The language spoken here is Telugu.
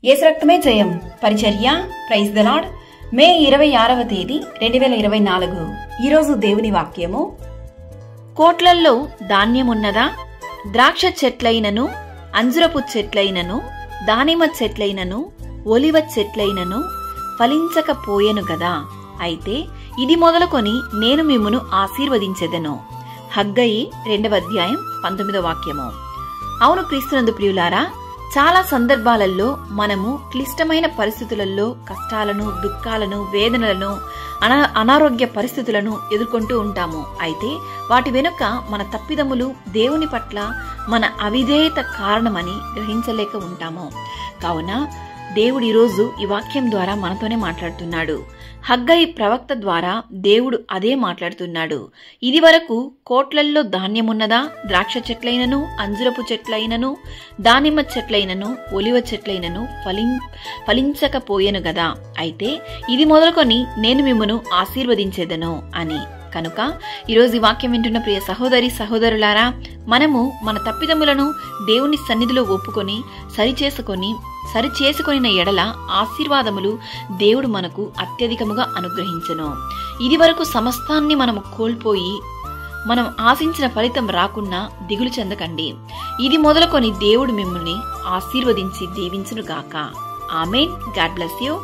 యేసు రక్తమే జయం పరిచర్య ప్రైజ్ ద లార్డ్. మే 26వ తేదీ 2024. ఈరోజు దేవుని వాక్యము. కోట్లల్లో ధాన్యమున్నదా? ద్రాక్ష చెట్లైనను, అంజురపు చెట్లైనను, దానిమ్మ చెట్లైనను, ఒలివ చెట్లైనను ఫలించకపోయెను గదా. అయితే ఇది మొదలుకొని నేను మిమ్మును ఆశీర్వదించెదను. హగ్గయి 2వ అధ్యాయం 19వ వాక్యము. అవును క్రీస్తునందు ప్రియులారా, చాలా సందర్భాలలో మనము క్లిష్టమైన పరిస్థితులలో కష్టాలను, దుఃఖాలను, వేదనలను, అనారోగ్య పరిస్థితులను ఎదుర్కొంటూ ఉంటాము. అయితే వాటి వెనుక మన తప్పిదములు, దేవుని పట్ల మన అవిధేయత కారణమని గ్రహించలేక ఉంటాము. కావున దేవుడు ఈరోజు ఈ వాక్యం ద్వారా మనతోనే మాట్లాడుతున్నాడు. హగ్గయి ప్రవక్త ద్వారా దేవుడు అదే మాట్లాడుతున్నాడు. ఇది వరకు కోట్లల్లో ధాన్యమున్నదా? ద్రాక్ష చెట్లైనను, అంజురపు చెట్లైనను, దానిమ్మ చెట్లైనను, ఒలివ చెట్లైనను ఫలించకపోయెను గదా. అయితే ఇది మొదలుకొని నేను మిమ్మును ఆశీర్వదించేదను అని. కనుక ఈరోజు ఈ వాక్యం వింటున్న ప్రియ సహోదరి సహోదరులారా, మనము మన తప్పిదములను దేవుని సన్నిధిలో ఒప్పుకొని సరిచేసుకొనిన ఎడల ఆశీర్వాదములు దేవుడు మనకు అత్యధికముగా అనుగ్రహించెను. ఇది వరకు సమస్తాన్ని మనము కోల్పోయి మనం ఆశించిన ఫలితం రాకున్నా దిగులు చెందకండి. ఇది మొదలుకొని దేవుడు మిమ్మల్ని ఆశీర్వదించి దీవించును గాక. ఆమేన్. God bless you.